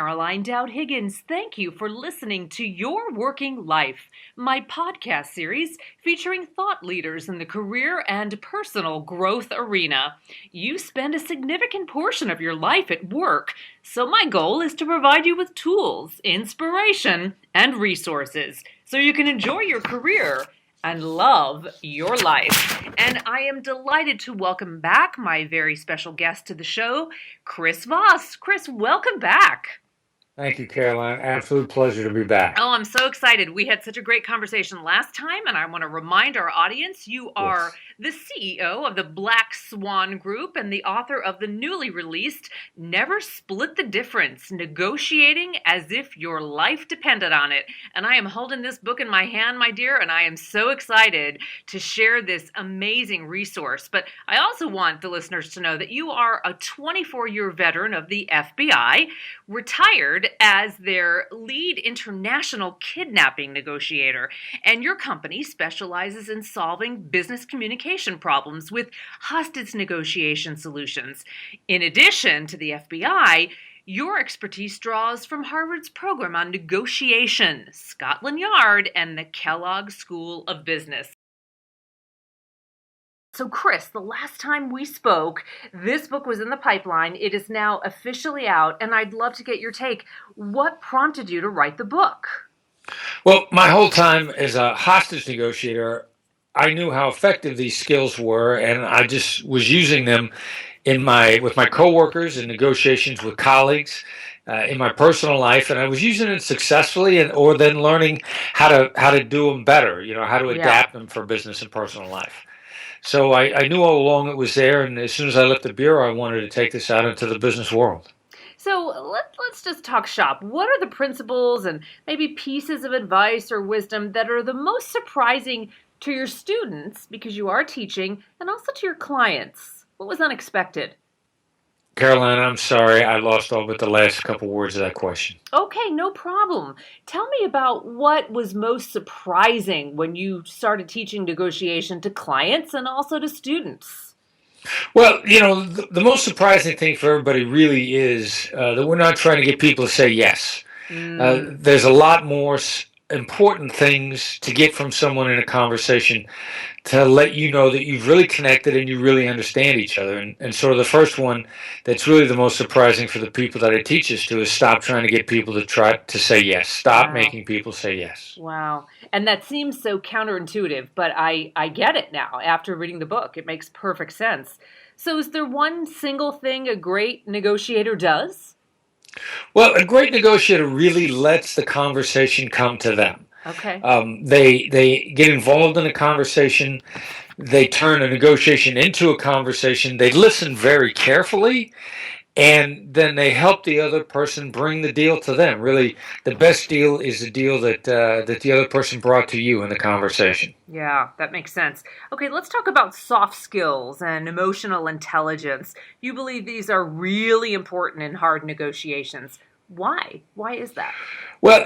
Caroline Dowd-Higgins. Thank you for listening to Your Working Life, my podcast series featuring thought leaders in the career and personal growth arena. You spend a significant portion of your life at work, so my goal is to provide you with tools, inspiration, and resources so you can enjoy your career and love your life. And I am delighted to welcome back my very special guest to the show, Chris Voss. Chris, welcome back. Thank you, Caroline. Absolute pleasure to be back. Oh, I'm so excited. We had such a great conversation last time, and I want to remind our audience you are the CEO of the Black Swan Group and the author of the newly released Never Split the Difference, Negotiating as If Your Life Depended on It. And I am holding this book in my hand, my dear, and I am so excited to share this amazing resource. But I also want the listeners to know that you are a 24-year veteran of the FBI, retired as their lead international kidnapping negotiator, and your company specializes in solving business communication problems with hostage negotiation solutions. In addition to the FBI, your expertise draws from Harvard's program on negotiation, Scotland Yard, and the Kellogg School of Business. So, Chris, the last time we spoke, this book was in the pipeline. It is now officially out, and I'd love to get your take. What prompted you to write the book? Well, my whole time as a hostage negotiator, I knew how effective these skills were, and I just was using them with my coworkers in negotiations with colleagues, in my personal life, and I was using it successfully, or then learning how to do them better. How to adapt them for business and personal life. So I knew all along it was there, and as soon as I left the bureau, I wanted to take this out into the business world. So let's just talk shop. What are the principles and maybe pieces of advice or wisdom that are the most surprising to your students, because you are teaching, and also to your clients? What was unexpected? Caroline, I'm sorry, I lost all but the last couple words of that question. Okay, no problem. Tell me about what was most surprising when you started teaching negotiation to clients and also to students. Well, the most surprising thing for everybody really is that we're not trying to get people to say yes. There's a lot more important things to get from someone in a conversation to let you know that you've really connected and you really understand each other. And sort of the first one that's really the most surprising for the people that I teach this to is stop trying to get people to try to say yes. Stop making people say yes. Wow. And that seems so counterintuitive, but I get it now after reading the book. It makes perfect sense. So is there one single thing a great negotiator does? Well, a great negotiator really lets the conversation come to them. Okay. They get involved in a conversation. They turn a negotiation into a conversation. They listen very carefully, and then they help the other person bring the deal to them. Really, the best deal is the deal that the other person brought to you in the conversation. Yeah, that makes sense. Okay, let's talk about soft skills and emotional intelligence. You believe these are really important in hard negotiations. Why? Why is that? Well,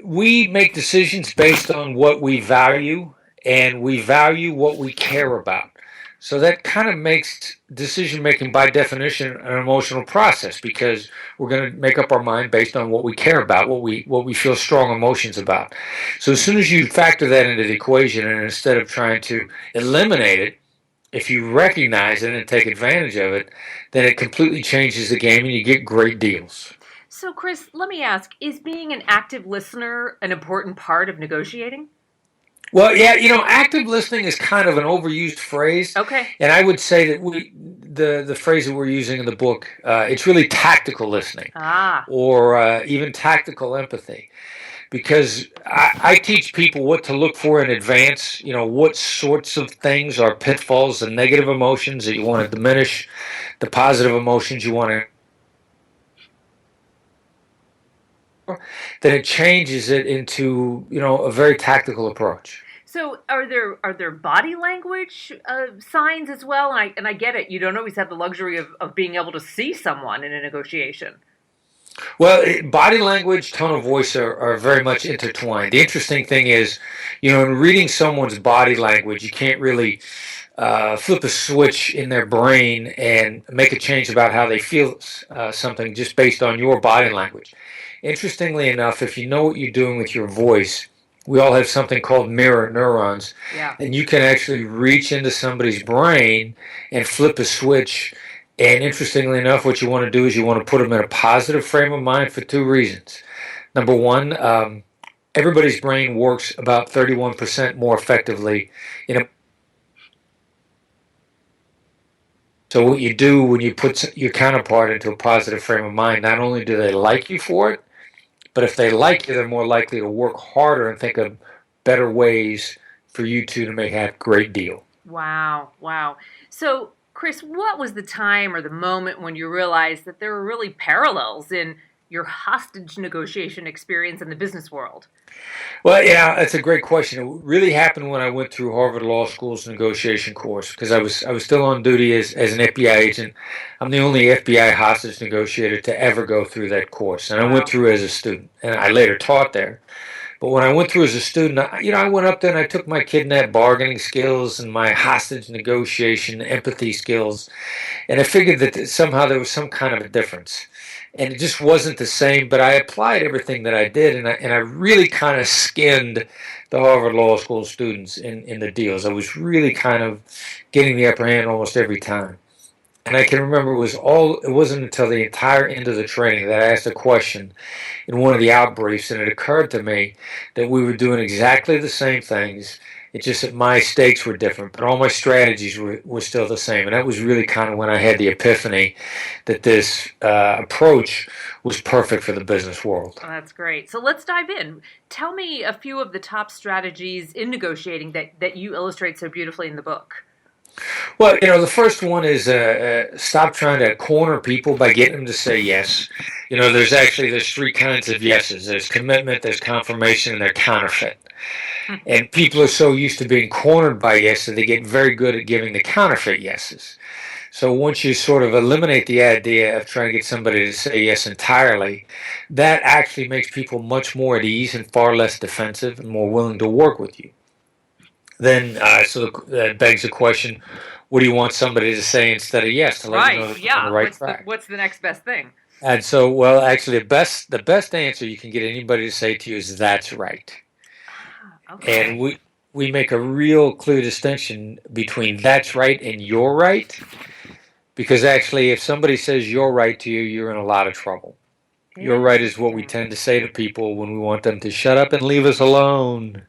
we make decisions based on what we value, and we value what we care about. So that kind of makes decision-making, by definition, an emotional process, because we're going to make up our mind based on what we care about, what we feel strong emotions about. So as soon as you factor that into the equation, and instead of trying to eliminate it, if you recognize it and take advantage of it, then it completely changes the game and you get great deals. So, Chris, let me ask, is being an active listener an important part of negotiating? Well, yeah, active listening is kind of an overused phrase. Okay. And I would say that the phrase that we're using in the book, it's really tactical listening. Or even tactical empathy. Because I teach people what to look for in advance, what sorts of things are pitfalls and negative emotions that you want to diminish, the positive emotions you want to. Then it changes it into, a very tactical approach. So are there body language signs as well? And I get it. You don't always have the luxury of being able to see someone in a negotiation. Well, body language, tone of voice are very much intertwined. The interesting thing is, in reading someone's body language, you can't really flip a switch in their brain and make a change about how they feel something just based on your body language. Interestingly enough, if you know what you're doing with your voice, we all have something called mirror neurons, Yeah. and you can actually reach into somebody's brain and flip a switch. And interestingly enough, what you want to do is you want to put them in a positive frame of mind for two reasons. Number one, everybody's brain works about 31% more effectively in a. So what you do when you put your counterpart into a positive frame of mind, not only do they like you for it, but if they like you, they're more likely to work harder and think of better ways for you two to make a great deal. Wow. Wow. So, Chris, what was the time or the moment when you realized that there were really parallels in your hostage negotiation experience in the business world? Well, yeah, that's a great question. It really happened when I went through Harvard Law School's negotiation course because I was still on duty as an FBI agent. I'm the only FBI hostage negotiator to ever go through that course, and I went Wow. through as a student, and I later taught there. But when I went through as a student, I went up there and I took my kidnap bargaining skills and my hostage negotiation empathy skills, and I figured that somehow there was some kind of a difference. And it just wasn't the same, but I applied everything that I did, and I really kind of skinned the Harvard Law School students in the deals. I was really kind of getting the upper hand almost every time. And I can remember it wasn't until the entire end of the training that I asked a question in one of the outbriefs, and it occurred to me that we were doing exactly the same things. It's just that my stakes were different, but all my strategies were still the same. And that was really kind of when I had the epiphany that this approach was perfect for the business world. Oh, that's great. So let's dive in. Tell me a few of the top strategies in negotiating that you illustrate so beautifully in the book. Well, the first one is stop trying to corner people by getting them to say yes. There's three kinds of yeses. There's commitment, there's confirmation, and there's counterfeit. And people are so used to being cornered by yes that they get very good at giving the counterfeit yeses. So once you sort of eliminate the idea of trying to get somebody to say yes entirely, that actually makes people much more at ease and far less defensive and more willing to work with you. Then, that begs the question: what do you want somebody to say instead of yes to let you know Right. that they're on Yeah. the right track? What's the next best thing? And so, well, actually, the best answer you can get anybody to say to you is "That's right." Okay. And we make a real clear distinction between "That's right" and "You're right," because actually, if somebody says "You're right" to you, you're in a lot of trouble. "You're right" is what we Interesting. tend to say to people when we want them to shut up and leave us alone.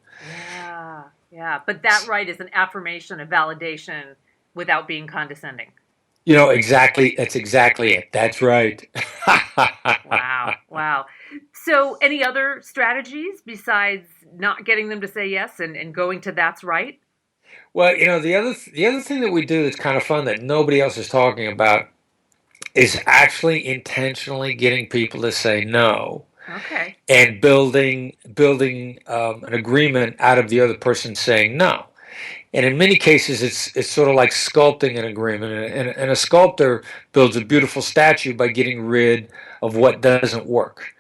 Yeah. Yeah. But that right is an affirmation, a validation without being condescending. Exactly. That's exactly it. That's right. Wow. Wow. So, any other strategies besides not getting them to say yes and going to that's right? Well, the other thing that we do that's kind of fun that nobody else is talking about is actually intentionally getting people to say no Okay. and building an agreement out of the other person saying no. And in many cases, it's sort of like sculpting an agreement. And a sculptor builds a beautiful statue by getting rid of what doesn't work.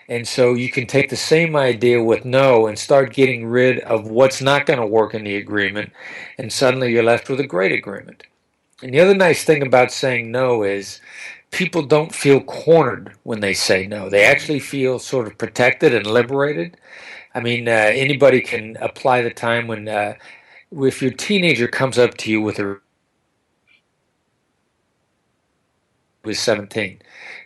And so you can take the same idea with no and start getting rid of what's not going to work in the agreement, and suddenly you're left with a great agreement. And the other nice thing about saying no is people don't feel cornered when they say no. They actually feel sort of protected and liberated. I mean, anybody can apply the time when if your teenager comes up to you with a was 17,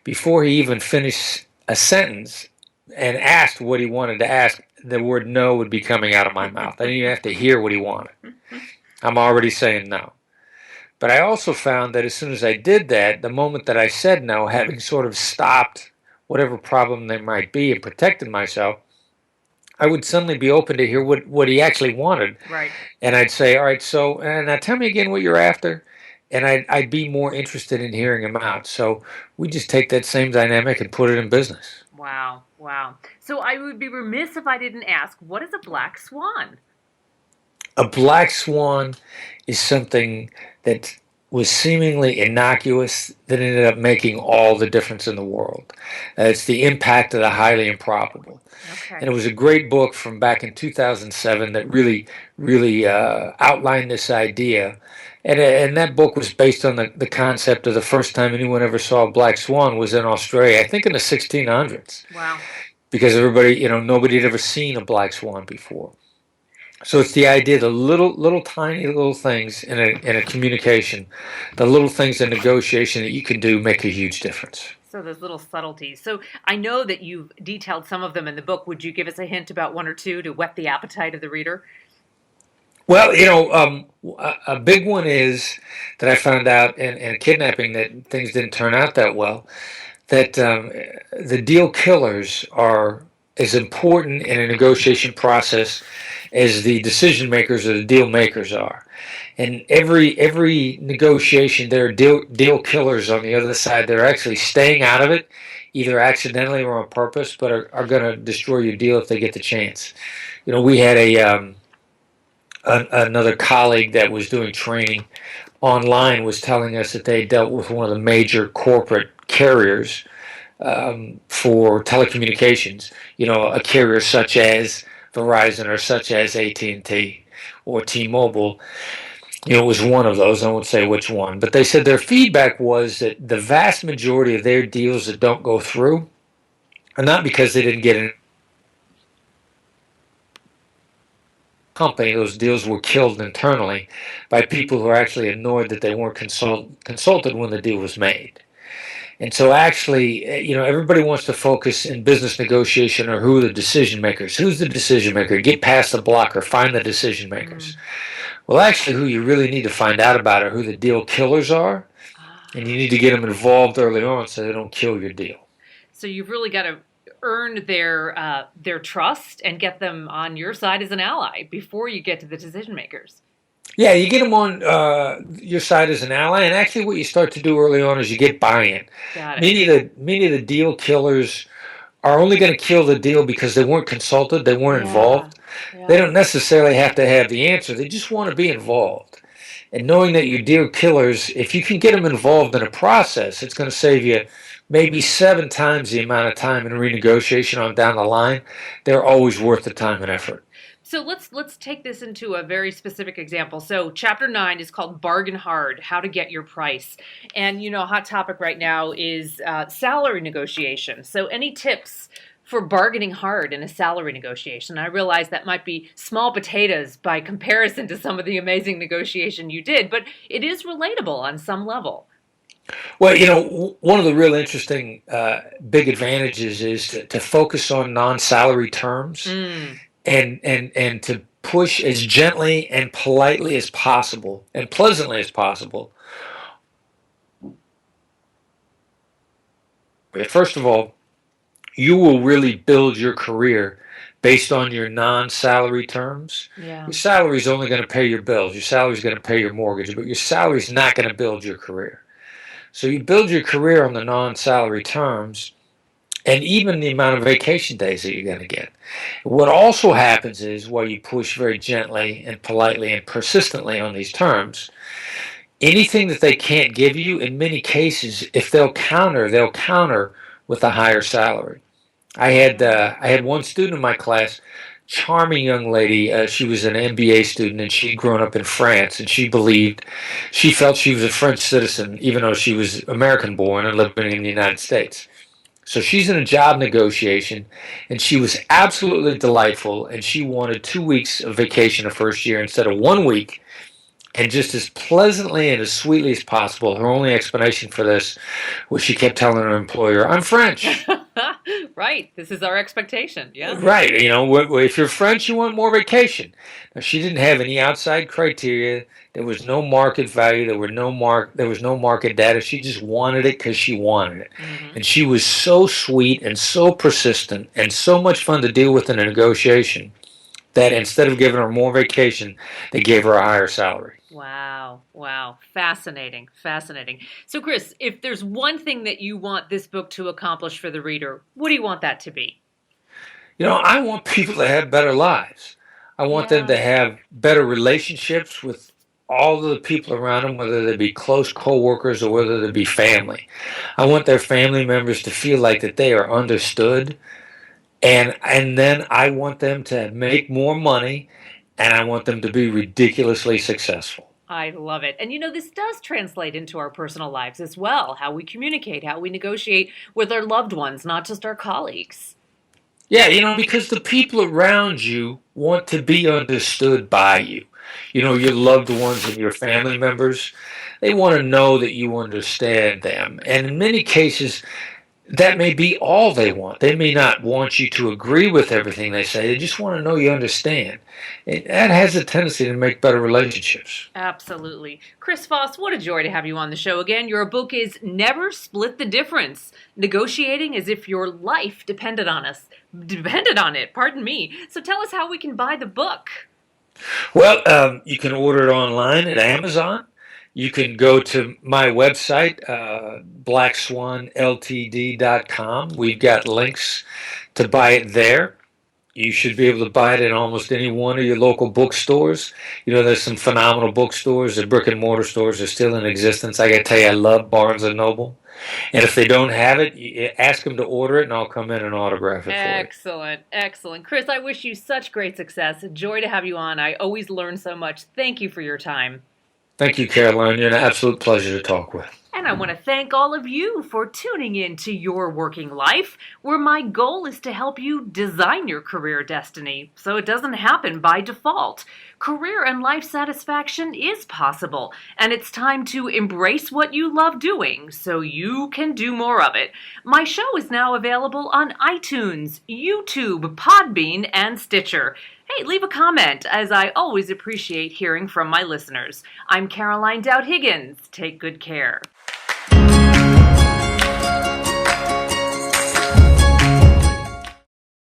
before he even finished a sentence and asked what he wanted to ask, the word no would be coming out of my mouth. I didn't even have to hear what he wanted. I'm already saying no. But I also found that as soon as I did that, the moment that I said no, having sort of stopped whatever problem there might be and protected myself, I would suddenly be open to hear what he actually wanted. Right. And I'd say, all right, so now tell me again what you're after. And I'd be more interested in hearing him out. So we just take that same dynamic and put it in business. Wow. Wow. So I would be remiss if I didn't ask, what is a black swan? A black swan is something that was seemingly innocuous that ended up making all the difference in the world. It's the impact of the highly improbable. Okay. And it was a great book from back in 2007 that really outlined this idea And that book was based on the concept of the first time anyone ever saw a black swan was in Australia, I think in the 1600s, Wow. because everybody, nobody had ever seen a black swan before. So it's the idea, the little tiny little things in a communication, the little things in negotiation that you can do make a huge difference. So those little subtleties. So I know that you've detailed some of them in the book. Would you give us a hint about one or two to whet the appetite of the reader? Well, a big one is that I found out in kidnapping that things didn't turn out that well. That the deal killers are as important in a negotiation process as the decision makers or the deal makers are. And every negotiation, there are deal killers on the other side. They're actually staying out of it, either accidentally or on purpose, but are going to destroy your deal if they get the chance. We had another colleague that was doing training online was telling us that they dealt with one of the major corporate carriers for telecommunications. A carrier such as Verizon or such as AT&T or T-Mobile. It was one of those. I won't say which one, but they said their feedback was that the vast majority of their deals that don't go through are not because they didn't get an company. Those deals were killed internally by people who are actually annoyed that they weren't consulted when the deal was made. And so actually, everybody wants to focus in business negotiation or who are the decision makers. Who's the decision maker? Get past the blocker, find the decision makers. Well, actually, who you really need to find out about are who the deal killers are, and you need to get them involved early on so they don't kill your deal. So you've really got to earn their trust and get them on your side as an ally before you get to the decision makers. Yeah, you get them on your side as an ally, and actually, what you start to do early on is you get buy-in. Got it. Many of the deal killers are only going to kill the deal because they weren't consulted, they weren't involved. Yeah. They don't necessarily have to have the answer. They just want to be involved. And knowing that your deal killers, if you can get them involved in a process, it's going to save you maybe 7 times the amount of time in renegotiation on down the line. They're always worth the time and effort. So let's take this into a very specific example. So chapter 9 is called Bargain Hard, How to Get Your Price. And, a hot topic right now is salary negotiation. So any tips for bargaining hard in a salary negotiation? I realize that might be small potatoes by comparison to some of the amazing negotiation you did, but it is relatable on some level. Well, one of the real interesting big advantages is to focus on non-salary terms. And to push as gently and politely as possible and pleasantly as possible. First of all, you will really build your career based on your non-salary terms. Yeah. Your salary is only going to pay your bills. Your salary is going to pay your mortgage, but your salary is not going to build your career. So you build your career on the non-salary terms, and even the amount of vacation days that you're going to get. What also happens is, while you push very gently and politely and persistently on these terms, anything that they can't give you, in many cases, if they'll counter with a higher salary. I had one student in my class, charming young lady. She was an MBA student, and she'd grown up in France, and she felt she was a French citizen, even though she was American born and living in the United States. So she's in a job negotiation, and she was absolutely delightful, and she wanted 2 weeks of vacation her first year instead of 1 week, and just as pleasantly and as sweetly as possible. Her only explanation for this was she kept telling her employer, "I'm French." Right. This is our expectation. Yeah. Right. If you're French, you want more vacation. Now, she didn't have any outside criteria. There was no market value. There was no market data. She just wanted it because she wanted it. Mm-hmm. And she was so sweet and so persistent and so much fun to deal with in a negotiation that instead of giving her more vacation, they gave her a higher salary. Wow. Fascinating. So, Chris, if there's one thing that you want this book to accomplish for the reader, what do you want that to be? I want people to have better lives. I want them to have better relationships with all of the people around them, whether they be close coworkers or whether they be family. I want their family members to feel like that they are understood. And then I want them to make more money, and I want them to be ridiculously successful. I love it. And this does translate into our personal lives as well, how we communicate, how we negotiate with our loved ones, not just our colleagues. Yeah, because the people around you want to be understood by you. Your loved ones and your family members, they want to know that you understand them. And in many cases, that may be all they want. They may not want you to agree with everything they say. They just want to know you understand. And that has a tendency to make better relationships. Absolutely. Chris Voss, what a joy to have you on the show again. Your book is Never Split the Difference. Negotiating as if your life depended on it, pardon me. So tell us how we can buy the book. Well, you can order it online at Amazon. You can go to my website, blackswanltd.com. We've got links to buy it there. You should be able to buy it in almost any one of your local bookstores. There's some phenomenal bookstores. The brick and mortar stores are still in existence. I got to tell you, I love Barnes and Noble. And if they don't have it, ask them to order it, and I'll come in and autograph it for you. Excellent, excellent. Chris, I wish you such great success. A joy to have you on. I always learn so much. Thank you for your time. Thank you, Caroline. You're an absolute pleasure to talk with. And I want to thank all of you for tuning in to Your Working Life, where my goal is to help you design your career destiny so it doesn't happen by default. Career and life satisfaction is possible, and it's time to embrace what you love doing so you can do more of it. My show is now available on iTunes, YouTube, Podbean, and Stitcher. Hey, leave a comment, as I always appreciate hearing from my listeners. I'm Caroline Dowd-Higgins. Take good care.